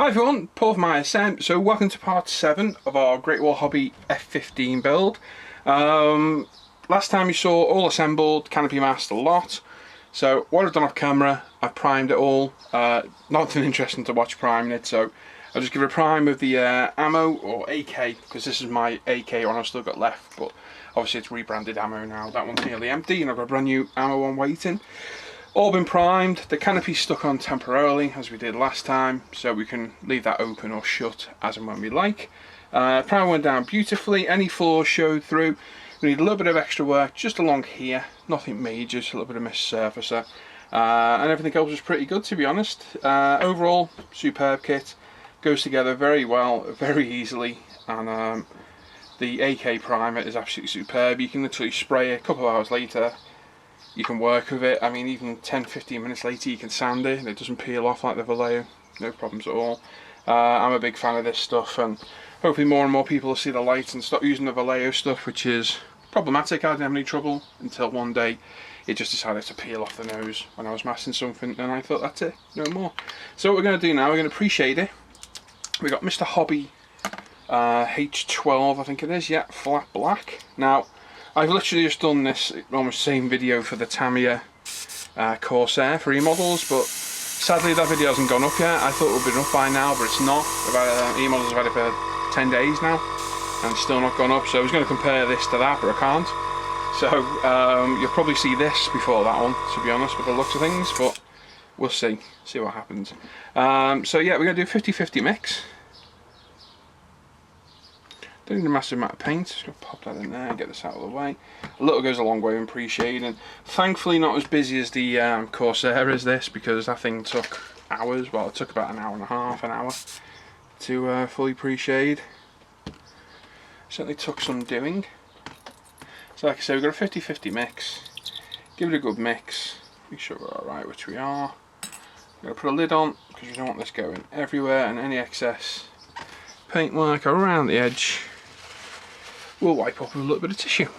Hi everyone, Paul from ISM. So welcome to part 7 of our Great Wall Hobby F-15 build. Last time you saw all assembled, canopy mast, a lot. So what I've done off camera, I've primed it all. Nothing interesting to watch priming it, so I'll just give it a prime with the ammo or AK, because this is my AK one I've still got left, but obviously it's rebranded ammo now. That one's nearly empty and I've got a brand new ammo one waiting. All been primed, the canopy's stuck on temporarily as we did last time, so we can leave that open or shut as and when we like. Primer went down beautifully, any flaws showed through. We need a little bit of extra work just along here, nothing major, just a little bit of mist surfacer. And everything else was pretty good, to be honest. Overall, superb kit, goes together very well, very easily, and the AK primer is absolutely superb. You can literally spray it a couple of hours later. You can work with it. I mean, even 10-15 minutes later you can sand it and it doesn't peel off like the Vallejo. No problems at all. I'm a big fan of this stuff, and hopefully more and more people will see the light and stop using the Vallejo stuff, which is problematic. I didn't have any trouble until one day it just decided to peel off the nose when I was masking something, and I thought, that's it, no more. So what we're going to do now, we're going to pre-shade it. We got Mr. Hobby H12, I think it is, yeah, flat black. Now I've literally just done this almost same video for the Tamiya Corsair for E-models, but sadly that video hasn't gone up yet. I thought it would have been up by now, but it's not. E-models have had it for 10 days now and it's still not gone up, so I was going to compare this to that, but I can't. So you'll probably see this before that one, to be honest, with the looks of things, but we'll see what happens. So yeah, we're going to do a 50-50 mix. Don't need a massive amount of paint, just going to pop that in there and get this out of the way. A little goes a long way in pre-shading. Thankfully not as busy as the Corsair is this, because that thing took hours. Well, it took about an hour and a half, an hour to fully pre-shade. Certainly took some doing. So like I say, we've got a 50-50 mix. Give it a good mix, make sure we're alright, which we are. We're going to put a lid on, because we don't want this going everywhere, and any excess paintwork around the edge we'll wipe off with a little bit of tissue.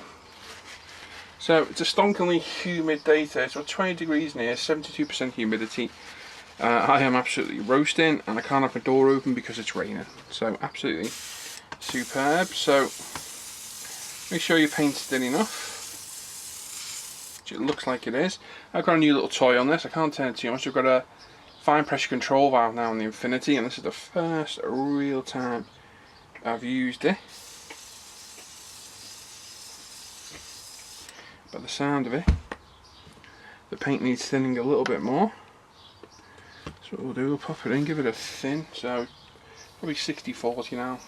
So it's a stonkingly humid day today. It's about 20 degrees in here, 72% humidity. I am absolutely roasting and I can't have my door open because it's raining. So absolutely superb. So make sure your paint's thin enough, which it looks like it is. I've got a new little toy on this. I can't turn it too much. I've got a fine pressure control valve now on the Infinity, and this is the first real time I've used it. By the sound of it, the paint needs thinning a little bit more. So what we'll do, we'll pop it in, give it a thin, so probably 60-40 now.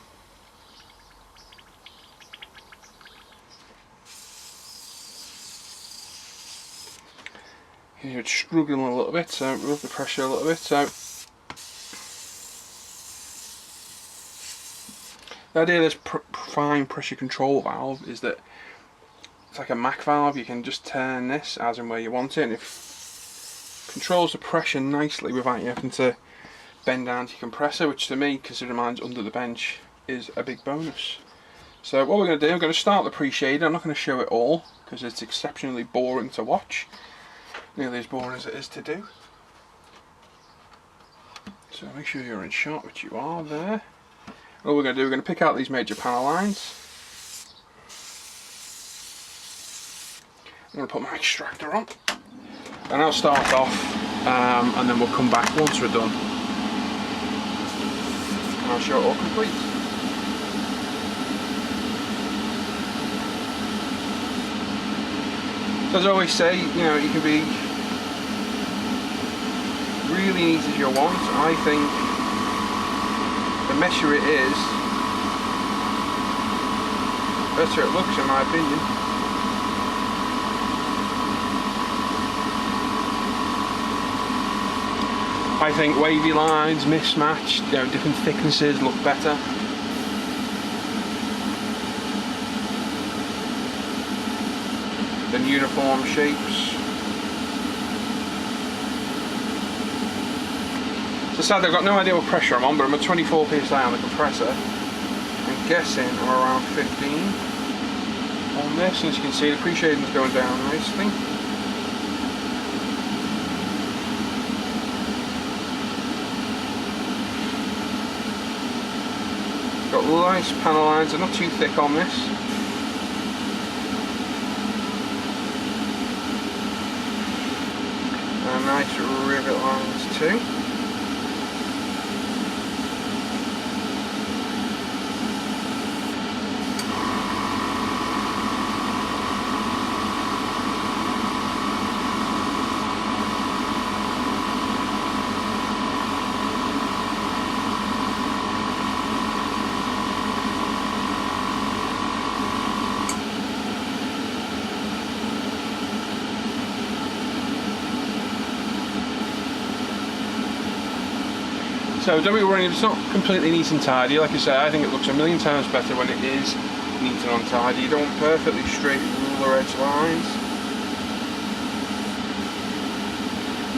Here it's struggling a little bit, so we'll up the pressure a little bit. So the idea of this fine pressure control valve is that it's like a Mac valve. You can just turn this as and where you want it, and it controls the pressure nicely without you having to bend down to your compressor, which to me, considering mine's under the bench, is a big bonus. So what we're going to do, I'm going to start the pre-shade. I'm not going to show it all because it's exceptionally boring to watch, nearly as boring as it is to do. So make sure you're in shot, which you are there. All we're going to do, we're going to pick out these major panel lines. I'm going to put my extractor on, and I'll start off, and then we'll come back once we're done, and I'll show it all complete. So as I always say, you know, you can be really neat as you want. I think the messier it is, the better it looks, in my opinion. I think wavy lines, mismatched, you know, different thicknesses look better. Than uniform shapes. So sadly I've got no idea what pressure I'm on, but I'm at 24 psi on the compressor. I'm guessing I'm around 15 on this, and as you can see the pre-shading is going down nicely. nice panel lines, they're not too thick on this. And nice rivet lines too. So don't be worried, it's not completely neat and tidy. Like I say, I think it looks a million times better when it is neat and untidy. You don't want perfectly straight ruler edge lines.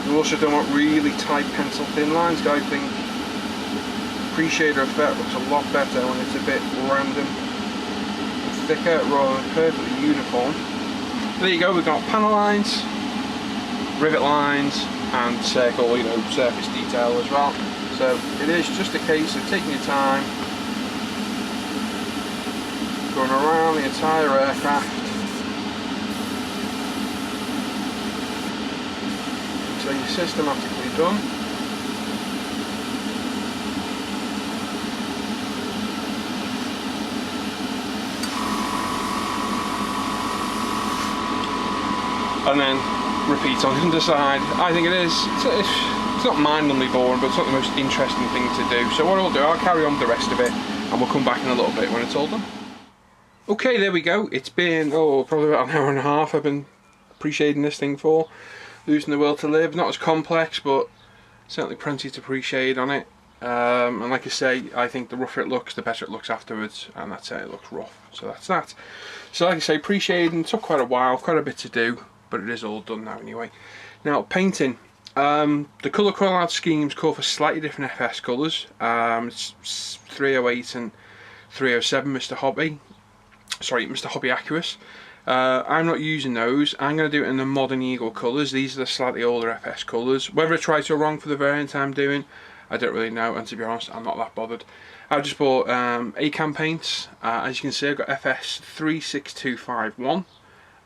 You also don't want really tight pencil thin lines. I think pre-shader effect looks a lot better when it's a bit random and thicker rather than perfectly uniform. There you go, we've got panel lines, rivet lines and circle, you know, surface detail as well. So it is just a case of taking your time, going around the entire aircraft until you're systematically done. And then repeat on the underside. I think it is. It's not mind-numbingly boring, but it's not the most interesting thing to do. So what I'll do, I'll carry on with the rest of it, and we'll come back in a little bit when it's all done. Okay, there we go. It's been, probably about an hour and a half I've been pre-shading this thing for. Losing the Will to Live. Not as complex, but certainly plenty to pre-shade on it. And like I say, I think the rougher it looks, the better it looks afterwards, and that's it looks rough. So that's that. So like I say, pre-shading took quite a while, quite a bit to do, but it is all done now anyway. Now, painting. The colour call-out schemes call for slightly different FS colours. It's 308 and 307 Mr. Hobby Accurus. I'm not using those. I'm going to do it in the Modern Eagle colours. These are the slightly older FS colours. Whether it's right or wrong for the variant I'm doing, I don't really know, and to be honest, I'm not that bothered. I just bought ACAM paints. As you can see, I've got FS 36251.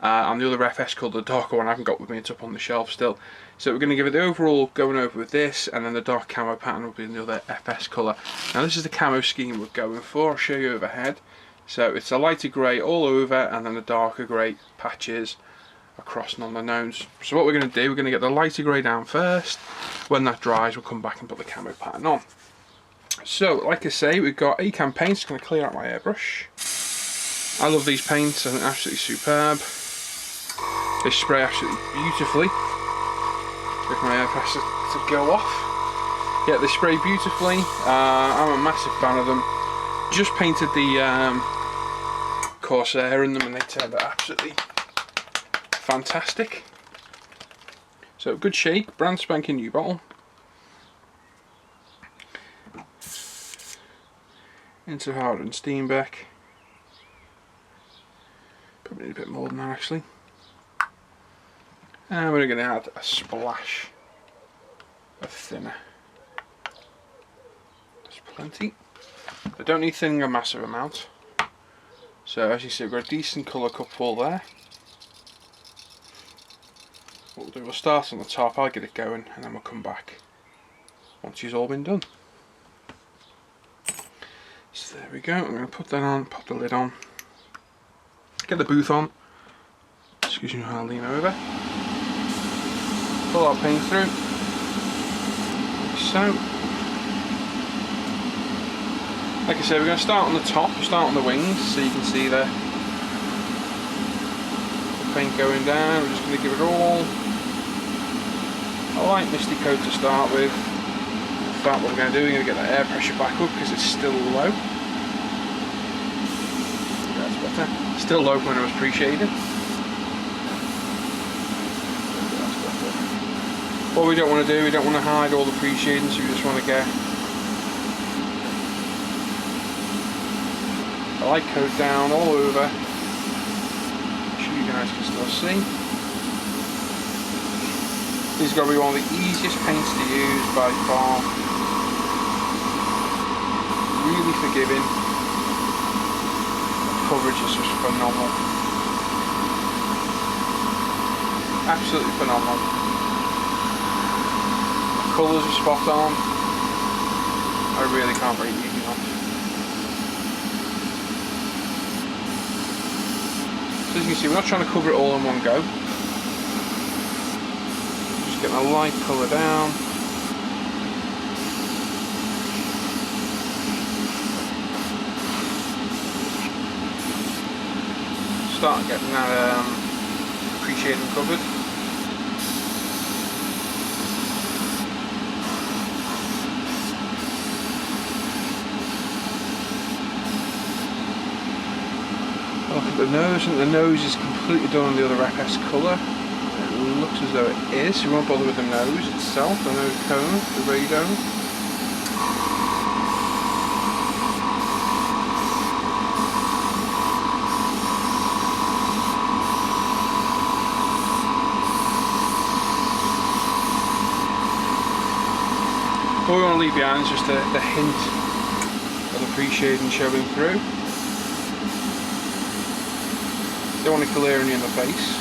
And the other FS colour, the darker one, I haven't got with me, it's up on the shelf still. So we're going to give it the overall going over with this, and then the dark camo pattern will be the other FS colour. Now this is the camo scheme we're going for. I'll show you overhead. So it's a lighter grey all over, and then the darker grey patches across and on the nose. So what we're going to do, we're going to get the lighter grey down first. When that dries, we'll come back and put the camo pattern on. So like I say, we've got ACAM paints. I'm going to clear out my airbrush. I love these paints, I think they're absolutely superb. They spray absolutely beautifully. If my airbrush to go off. Yeah, they spray beautifully. I'm a massive fan of them. Just painted the Corsair in them and they turned out absolutely fantastic. So good shake, brand spanking new bottle. Into Harder and Steenbeck. Probably need a bit more than that actually. And we're going to add a splash of thinner. That's plenty. I don't need thinning a massive amount. So as you see, we've got a decent colour cupful there. What we'll do, we'll start on the top, I'll get it going, and then we'll come back once it's all been done. So there we go, I'm going to put that on, pop the lid on, get the booth on. Excuse me while I lean over. Pull our paint through, like so. Like I said, we're going to start on the top, start on the wings, so you can see the paint going down. We're just going to give it all a light misty coat to start with. In fact, what we're going to do, we're going to get that air pressure back up because it's still low. That's better. Still low when I was pre-shading. What we don't want to do, we don't want to hide all the pre-shading, so we just want to get a light coat down all over. I'm sure you guys can still see. This is going to be one of the easiest paints to use by far. Really forgiving. coverage is just phenomenal. Absolutely phenomenal. Colours are spot on. I really can't rate these enough. So as you can see, we're not trying to cover it all in one go. Just getting a light colour down. Starting getting that appreciating covered. Look at the nose, and the nose is completely done on the other FS colour. It looks as though it is. We won't bother with the nose itself, the nose cone, the radome. All we want to leave behind is just the hint of appreciating showing through. Don't want it glaring you in the face.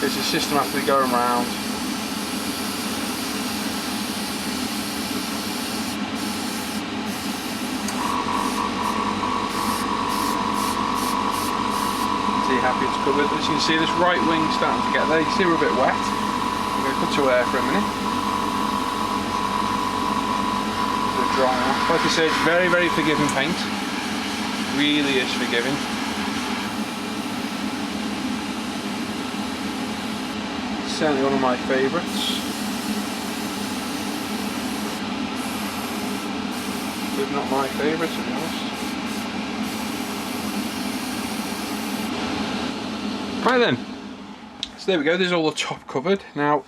It's just systematically going around. Happy it's covered. As you can see, this right wing starting to get there. You can see we're a bit wet. I'm going to cut to air for a minute. Dry off. Like I say, it's very, very forgiving paint. Really is forgiving. Certainly one of my favourites. If not my favourite, to be honest. Right then, so there we go, there's all the top covered. Now,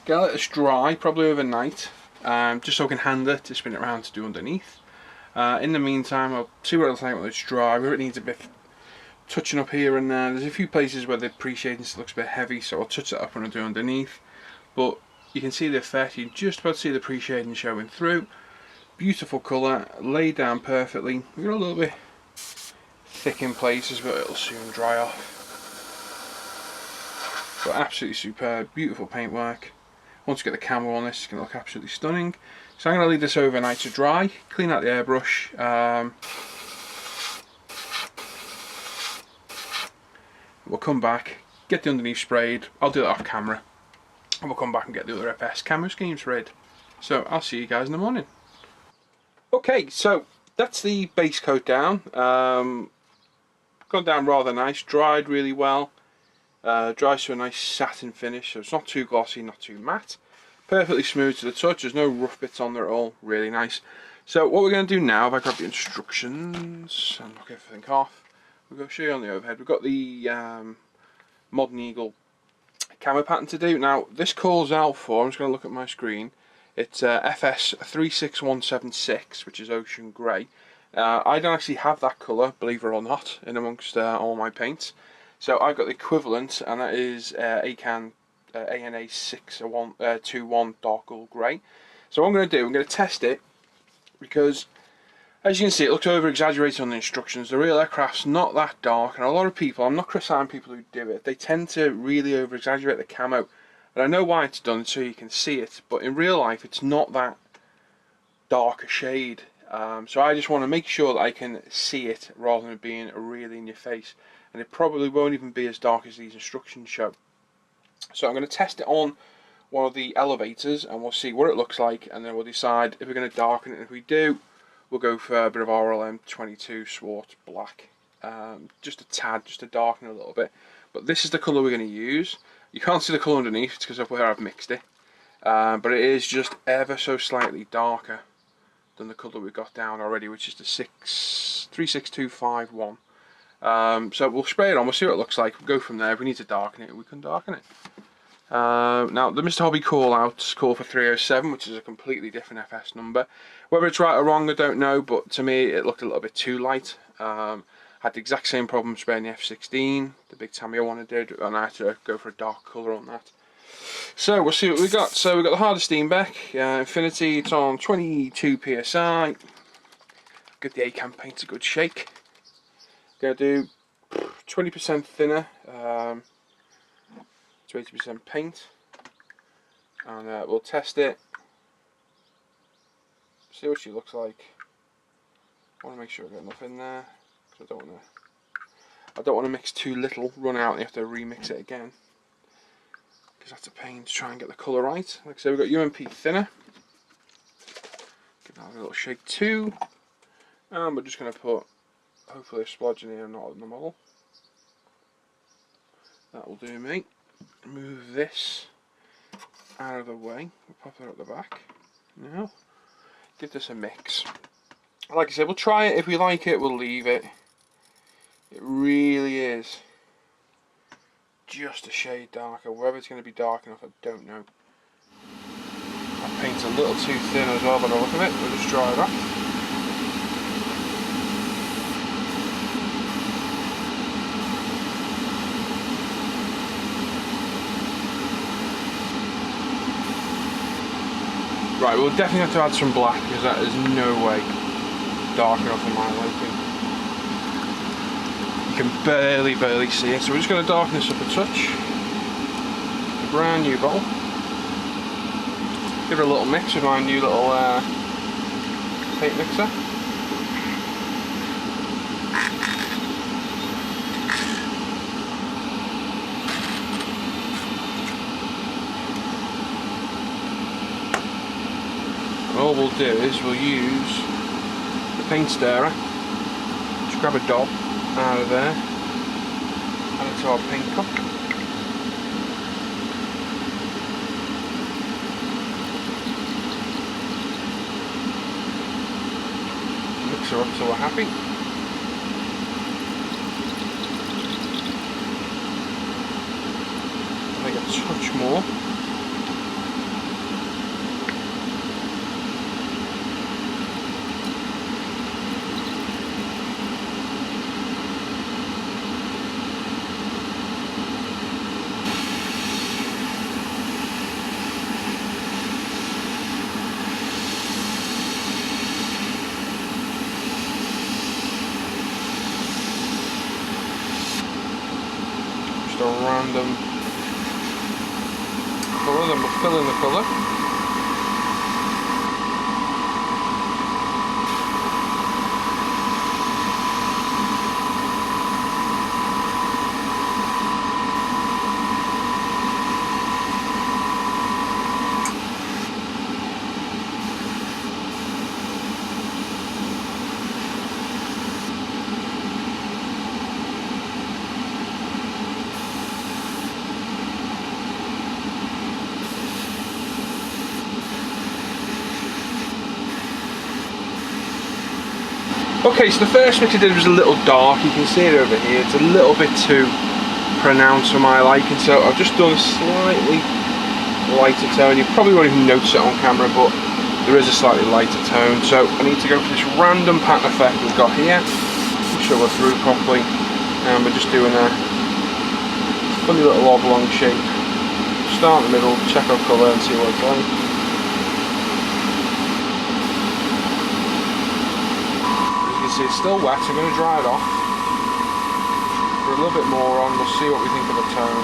gonna let this dry, probably overnight, just so I can handle it to spin it around to do underneath. In the meantime, I'll see what it looks like when it's dry, where it needs a bit touching up here and there. There's a few places where the appreciating looks a bit heavy, so I'll touch that up when I do underneath. But you can see the effect, you can just about see the appreciating showing through. Beautiful colour, laid down perfectly. We've got a little bit thick in places, but it'll soon dry off. But absolutely superb, beautiful paintwork. Once you get the camo on this, it's going to look absolutely stunning. So I'm going to leave this overnight to dry, clean out the airbrush. We'll come back, get the underneath sprayed. I'll do that off camera. And we'll come back and get the other FS camo scheme sprayed. So I'll see you guys in the morning. Okay, so that's the base coat down. Gone down rather nice, dried really well. Dries to a nice satin finish, so it's not too glossy, not too matte. Perfectly smooth to the touch, there's no rough bits on there at all, really nice. So what we're going to do now, if I grab the instructions and knock everything off, we're going to show you on the overhead. We've got the Modern Eagle camo pattern to do. Now this calls out for, I'm just going to look at my screen, it's FS 36176, which is ocean grey. I don't actually have that colour, believe it or not, in amongst all my paints. So I've got the equivalent, and that is ANA 621 dark gold grey. So what I'm going to do, I'm going to test it, because as you can see, it looks over exaggerated on the instructions. The real aircraft's not that dark, and a lot of people, I'm not criticising people who do it, they tend to really over exaggerate the camo. And I know why it's done, so you can see it, but in real life it's not that dark a shade. So I just want to make sure that I can see it rather than it being really in your face. And it probably won't even be as dark as these instructions show. So I'm going to test it on one of the elevators and we'll see what it looks like, and then we'll decide if we're going to darken it. And if we do, we'll go for a bit of RLM 22 Swart Black. Just a tad, just to darken it a little bit. But this is the colour we're going to use. You can't see the colour underneath, it's because of where I've mixed it. But it is just ever so slightly darker than the colour we've got down already, which is the 36251. So we'll spray it on, we'll see what it looks like, we'll go from there. If we need to darken it, we can darken it. Now the Mr. Hobby call-outs call for 307, which is a completely different FS number. Whether it's right or wrong I don't know, but to me it looked a little bit too light. Had the exact same problem spraying the F-15, the big Tamiya one I did, and I had to go for a dark colour on that. So we'll see what we got. So we've got the hardest Steenbeck, Infinity, it's on 22 psi. Give the A-cam paint a good shake. Going to do 20% thinner to 80% paint, and we'll test it, see what she looks like. I want to make sure I get enough in there, because I don't want to mix too little, run out and you have to remix it again, because that's a pain to try and get the colour right. Like I said, we've got UMP thinner. Give that a little shake too, and we're just going to put hopefully a splodge in here, not in the model. That will do me. Move this out of the way. We'll pop it at the back. Now, give this a mix. Like I said, we'll try it. If we like it, we'll leave it. It really is just a shade darker. Whether it's going to be dark enough, I don't know. That paint's a little too thin as well by the look of it. We'll just dry it off. Right, we'll definitely have to add some black, because that is no way dark enough in my liking. You can barely see it, so we're just going to darken this up a touch. A brand new bottle. Give it a little mix with my new little paint mixer. All we'll do is we'll use the paint stirrer, just grab a dot out of there, add it to our paint cup. Mix her up so we're happy. Make a touch more. A random colour, then we'll fill in the colour. Okay, so the first mix I did was a little dark. You can see it over here. It's a little bit too pronounced for my liking, so I've just done a slightly lighter tone. You probably won't even notice it on camera, but there is a slightly lighter tone. So I need to go for this random pattern effect we've got here. Make sure we're through properly, and we're just doing a funny little oblong shape. Start in the middle, check our colour, and see what it's like. See, it's still wet, so I'm going to dry it off. Put a little bit more on, we'll see what we think of the tone.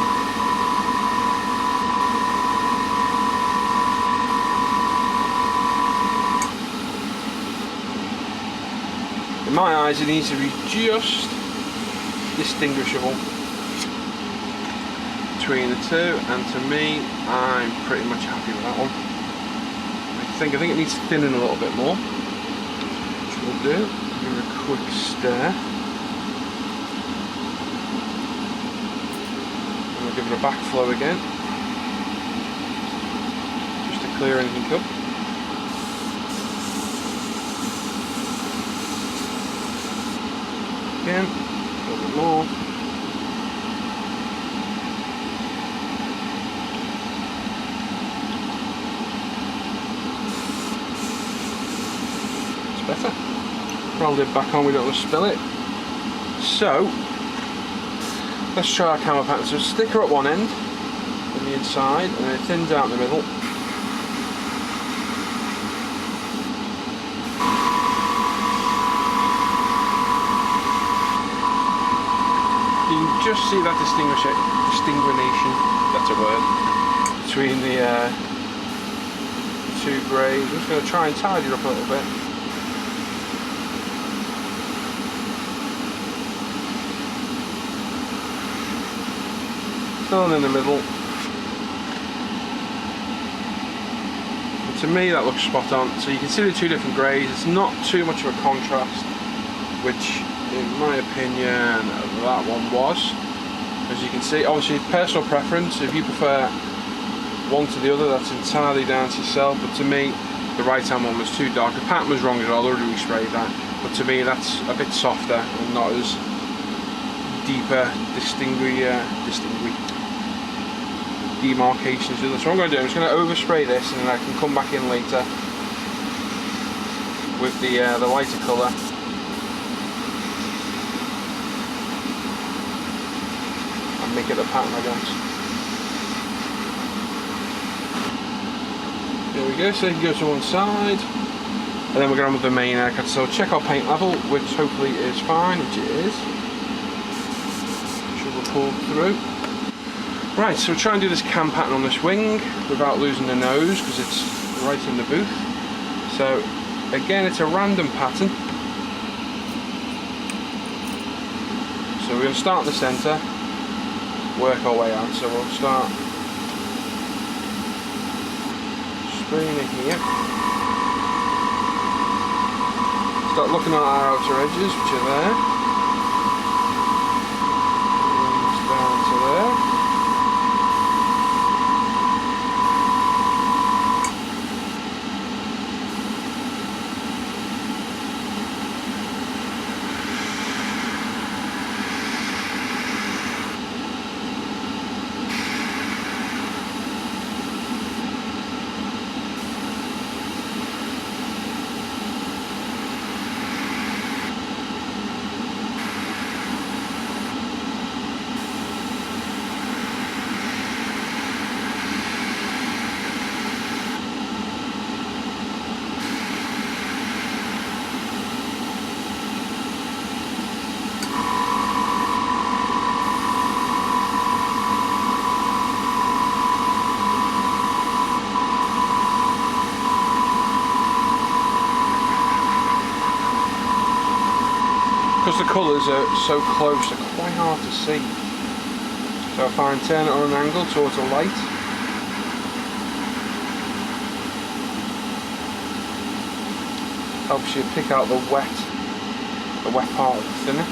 In my eyes, it needs to be just distinguishable between the two, and to me, I'm pretty much happy with that one. I think it needs to thin in a little bit more, which we'll do. Give it a quick stir. And we'll give it a backflow again, just to clear anything up. Again, a little bit more. the lid back on, we don't want to spill it. So let's try our camo pattern. So sticker at one end on the inside, and then it thins out in the middle. You can just see that distinguishing, that's a word, between the two greys. I'm just going to try and tidy it up a little bit. Filling in the middle. And to me that looks spot on. So you can see the two different greys. It's not too much of a contrast, which in my opinion that one was. As you can see, obviously personal preference. If you prefer one to the other, that's entirely down to yourself, but to me the right hand one was too dark. The pattern was wrong as well, I already resprayed that, but to me that's a bit softer and not as deeper demarcations. So what I'm going to do, I'm just going to overspray this, and then I can come back in later with the lighter colour. And make it the pattern I want. There we go, so you can go to one side, and then we're going on with the main haircut. So check our paint level, which hopefully is fine, which it is. Should we pull through? Right, so we'll try and do this cam pattern on this wing without losing the nose, because it's right in the booth. So again, it's a random pattern. So we're going to start in the centre, work our way out. So we'll start spraying it here. Start looking at our outer edges, which are there. Brings down to there. Because the colours are so close, they're quite hard to see. So if I turn it on an angle towards the light, helps you pick out the wet part of the thinner.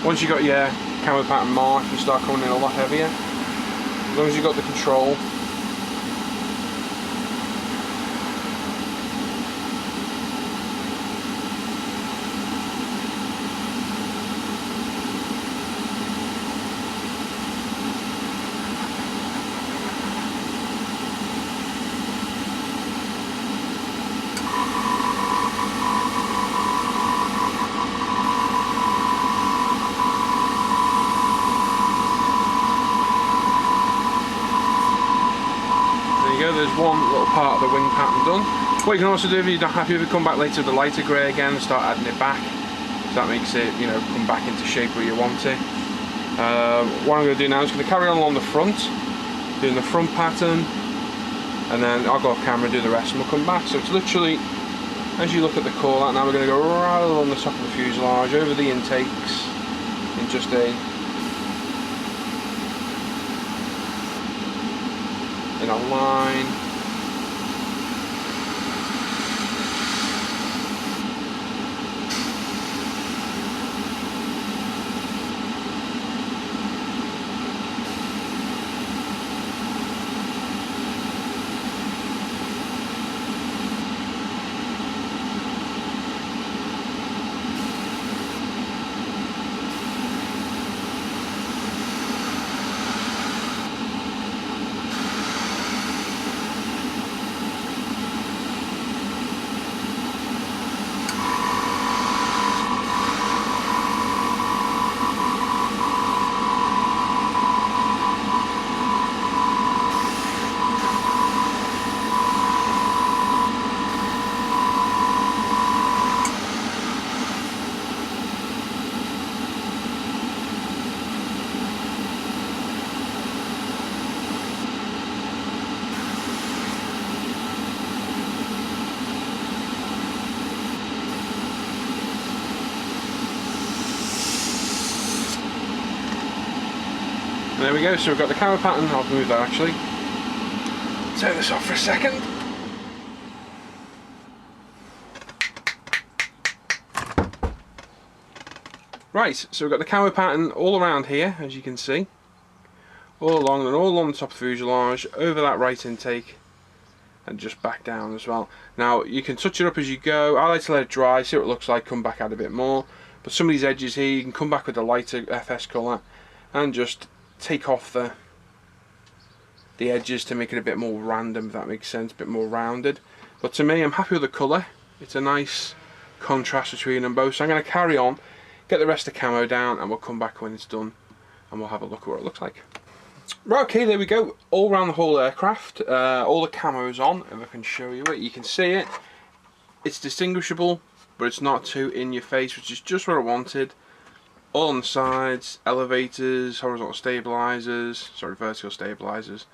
Once you've got your camo pattern marked, you start coming in a lot heavier. As long as you've got the control. There's one little part of the wing pattern done. What you can also do, if you're not happy with it, come back later with the lighter grey again and start adding it back. So that makes it, you know, come back into shape where you want it. What I'm going to do now is going to carry on along the front, doing the front pattern, and then I'll go off camera and do the rest and we'll come back. So it's literally, as you look at the call out now, we're going to go right along the top of the fuselage, over the intakes, in just in a line. There we go, so we've got the camo pattern. I'll move that actually. Turn this off for a second. Right, so we've got the camo pattern all around here, as you can see. All along and all along the top of the fuselage, over that right intake, and just back down as well. Now, you can touch it up as you go. I like to let it dry, see what it looks like, come back out a bit more. But some of these edges here, you can come back with a lighter FS colour and just take off the edges to make it a bit more random, if that makes sense, a bit more rounded. But to me, I'm happy with the colour. It's a nice contrast between them both. So I'm going to carry on, get the rest of the camo down, and we'll come back when it's done and we'll have a look at what it looks like. Right, okay, there we go. All around the whole aircraft, all the camo's on. If I can show you it, you can see it. It's distinguishable, but it's not too in your face, which is just what I wanted. All on the sides, elevators, horizontal stabilizers, sorry, vertical stabilizers.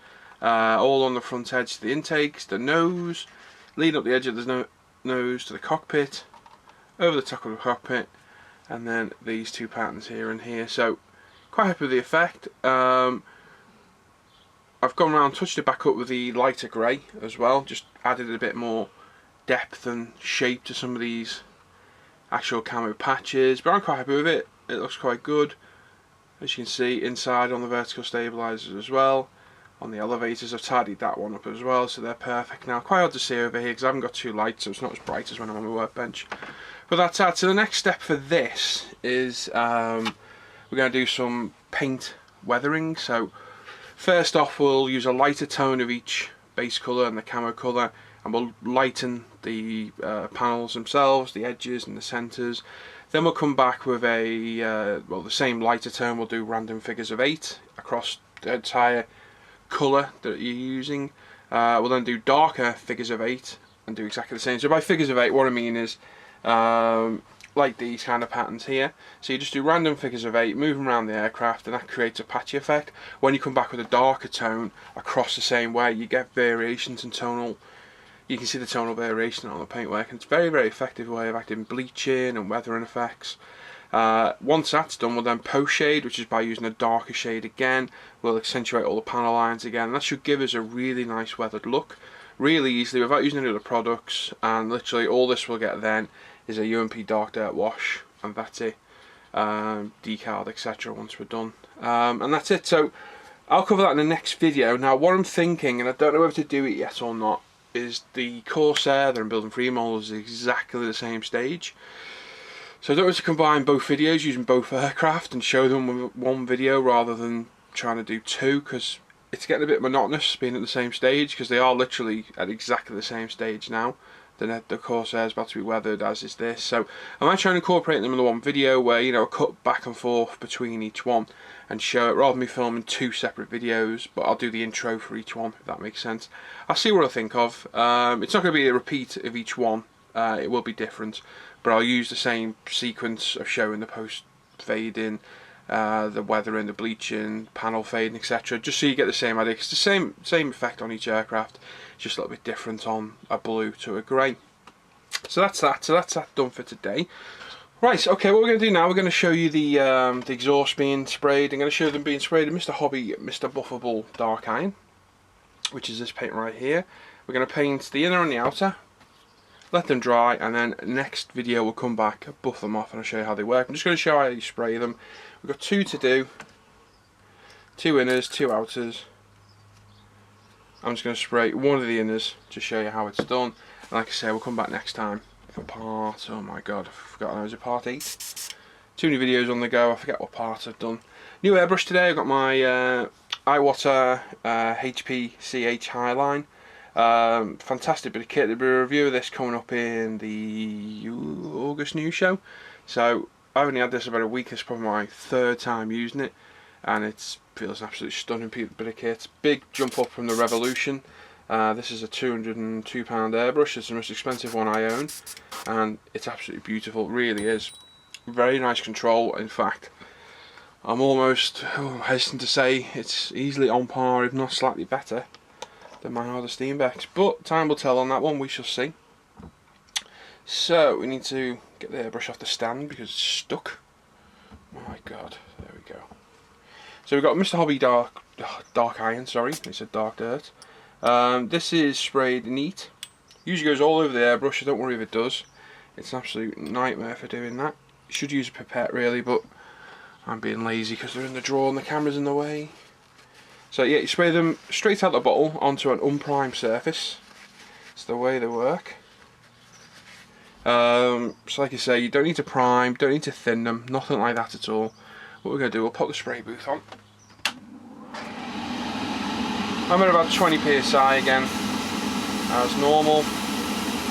All on the front edge to the intakes, the nose, leading up the edge of the nose to the cockpit, over the top of the cockpit, and then these two patterns here and here. So, quite happy with the effect. I've gone around, touched it back up with the lighter grey as well, just added a bit more depth and shape to some of these actual camo patches, but I'm quite happy with it. It looks quite good. As you can see, inside on the vertical stabilizers as well. On the elevators, I've tidied that one up as well, so they're perfect now. Quite hard to see over here because I haven't got two lights, so it's not as bright as when I'm on the workbench. But that's that. So the next step for this is we're going to do some paint weathering. So first off, we'll use a lighter tone of each base colour and the camo colour, and we'll lighten the panels themselves, the edges and the centres. Then we'll come back with a well, the same lighter tone. We'll do random figures of 8 across the entire colour that you're using. We'll then do darker figures of 8 and do exactly the same. So by figures of 8, what I mean is like these kind of patterns here. So you just do random figures of 8, move them around the aircraft, and that creates a patchy effect. When you come back with a darker tone across the same way, you get variations in tonal. You can see the tonal variation on the paintwork, and it's a very, very effective way of acting bleaching and weathering effects. Once that's done, we'll then post shade, which is by using a darker shade again. We'll accentuate all the panel lines again, and that should give us a really nice weathered look, really easily, without using any other products. And literally all this we'll get then is a UMP dark dirt wash, and that's it. Decaled, etc. once we're done. And that's it. So I'll cover that in the next video. Now what I'm thinking, and I don't know whether to do it yet or not, is the Corsair that I'm building for E-models is exactly the same stage. So I don't want to combine both videos using both aircraft and show them with one video rather than trying to do two, because it's getting a bit monotonous being at the same stage, because they are literally at exactly the same stage now. The Corsair is about to be weathered, as is this. So I might try and incorporate them in the one video where, you know, cut back and forth between each one and show it, rather than me filming two separate videos. But I'll do the intro for each one, if that makes sense. I'll see what I think of. It's not going to be a repeat of each one. It will be different, but I'll use the same sequence of showing the post fade in the weathering, the bleaching, panel fading, etc. Just so you get the same idea, because the same effect on each aircraft, just a little bit different on a blue to a grey. So that's that. So that's that done for today. Right, okay, what we're going to do now, we're going to show you the exhaust being sprayed. I'm going to show them being sprayed in Mr. Hobby, Mr. Buffable Dark Iron, which is this paint right here. We're going to paint the inner and the outer, let them dry, and then next video we'll come back, buff them off, and I'll show you how they work. I'm just going to show you how you spray them. We've got 2 to do, 2 inners, 2 outers. I'm just going to spray one of the inners to show you how it's done. And like I say, we'll come back next time for part, oh my god, I forgot, it was a part 8. Too many videos on the go, I forget what part I've done. New airbrush today, I've got my Iwater HP CH Highline. Fantastic bit of kit. There'll be a review of this coming up in the August news show. So I've only had this about a week. It's probably my 3rd time using it, and it feels absolutely stunning bit of kit. Big jump up from the Revolution. This is a £202 airbrush. It's the most expensive one I own, and it's absolutely beautiful. It really is. Very nice control. In fact, I'm almost hesitant to say it's easily on par, if not slightly better, than my Harder Steenbecks, but time will tell on that one. We shall see. So we need to get the airbrush off the stand because it's stuck. Oh my god, there we go. So we've got Mr. Hobby Dark Iron, sorry, it said Dark Dirt. This is sprayed neat. Usually goes all over the airbrush, so don't worry if it does. It's an absolute nightmare for doing that. You should use a pipette really, but I'm being lazy because they're in the drawer and the camera's in the way. So yeah, you spray them straight out the bottle onto an unprimed surface. It's the way they work. So like I say, you don't need to prime, don't need to thin them, nothing like that at all. What we're going to do, we'll pop the spray booth on. I'm at about 20 psi again, as normal.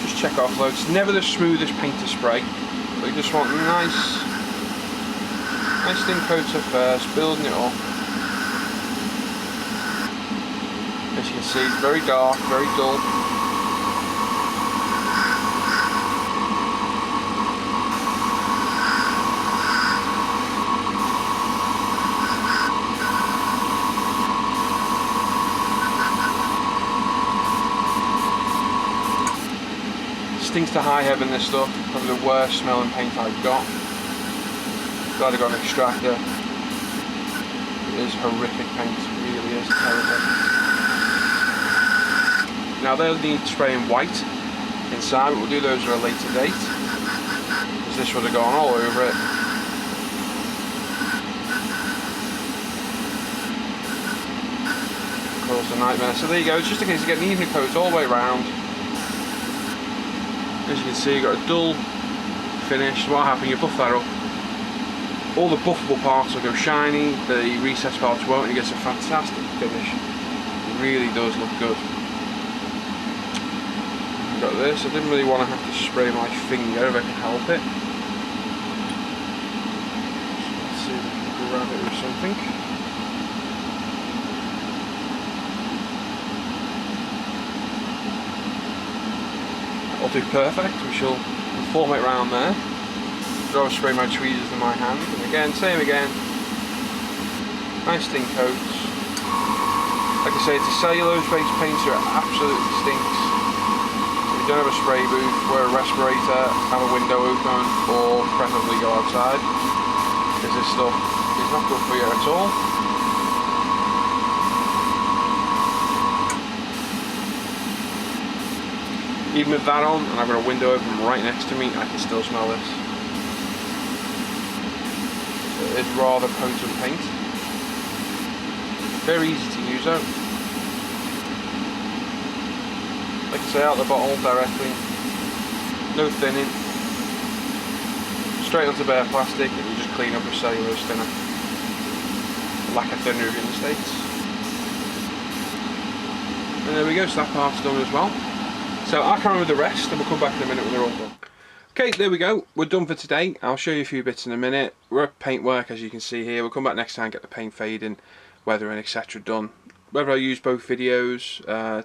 Just check our flow. It's never the smoothest paint to spray, but you just want nice thin coater first, building it up. As you can see, it's very dark, very dull. Stinks to high heaven, this stuff. Probably the worst smelling paint I've got. Glad I got an extractor. It is horrific paint, it really is terrible. Now they'll need spraying white inside, but we'll do those at a later date, because this would have gone all over it. Caused a nightmare. So there you go, it's just a case of getting an even coat all the way around. As you can see, you've got a dull finish. What happens, you buff that up, all the buffable parts will go shiny, the recessed parts won't, and you get a fantastic finish. It really does look good. Got this, I didn't really want to have to spray my finger if I can help it. So let's see if I can grab it with something. That'll do perfect. We shall form it around there. I'll spray my tweezers in my hand, and again, same again. Nice thin coats. Like I say, it's a cellulose based paint, so it absolutely stinks. Don't have a spray booth, wear a respirator, have a window open, or preferably go outside, because this stuff is not good for you at all. Even with that on, and I've got a window open right next to me, I can still smell this. So it is rather potent paint. Very easy to use though. Like I say, out the bottle directly, no thinning, straight onto bare plastic, and you just clean up with cellulose thinner. Lack of thinner in the States. And there we go, so that part's done as well. So I'll carry on with the rest, and we'll come back in a minute when they're all done. Okay, there we go, we're done for today. I'll show you a few bits in a minute. We're at paintwork, as you can see here. We'll come back next time, get the paint fading, weathering, etc. done. Whether I use both videos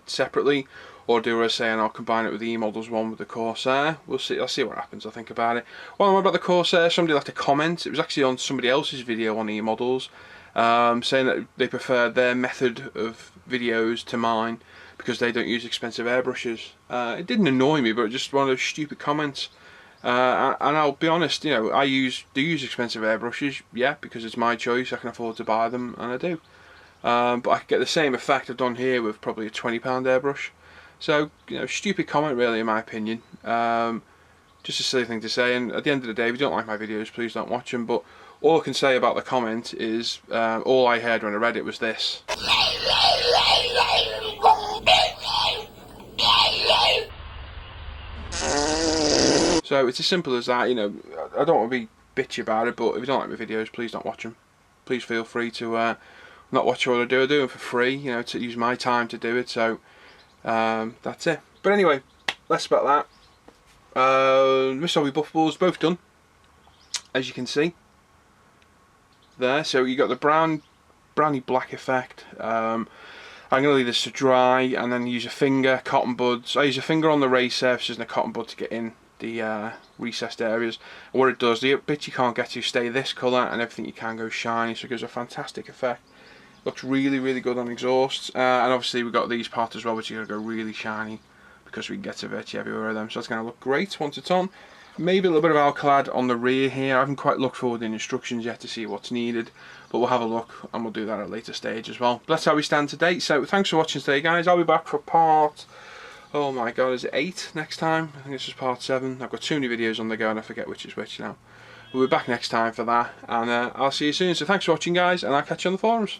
separately, or do what I say and I'll combine it with the E-Models one with the Corsair. We'll see. I'll see what happens. I'll think about it. Well, about the Corsair, somebody left a comment. It was actually on somebody else's video on E-Models, saying that they prefer their method of videos to mine because they don't use expensive airbrushes. It didn't annoy me, but just one of those stupid comments. And I'll be honest, you know, I do use expensive airbrushes, yeah, because it's my choice. I can afford to buy them, and I do. But I could get the same effect I've done here with probably a £20 airbrush. So, you know, stupid comment really, in my opinion. Just a silly thing to say. And at the end of the day, if you don't like my videos, please don't watch them. But all I can say about the comment is, all I heard when I read it was this. So it's as simple as that. You know, I don't want to be bitchy about it, but if you don't like my videos, please don't watch them. Please feel free to not watch what I do. I do them for free, you know, to use my time to do it. So that's it. But anyway, less about that. Miss Hobby Buff balls both done, as you can see there. So you got the browny black effect. I'm going to leave this to dry and then use a finger, cotton buds. I use a finger on the raised surfaces and a cotton bud to get in the recessed areas. And what it does, the bits you can't get to stay this colour, and everything you can go shiny, so it gives a fantastic effect. Looks really, really good on exhausts. And obviously we've got these parts as well, which are going to go really shiny because we can get to virtually everywhere of them. So it's going to look great once it's on. Maybe a little bit of Alcalad on the rear here. I haven't quite looked forward the instructions yet to see what's needed, but we'll have a look and we'll do that at a later stage as well. But that's how we stand today. So thanks for watching today, guys. I'll be back for part, oh my god, is it 8 next time? I think this is part 7. I've got too many videos on the go and I forget which is which now. We'll be back next time for that, and I'll see you soon. So thanks for watching, guys, and I'll catch you on the forums.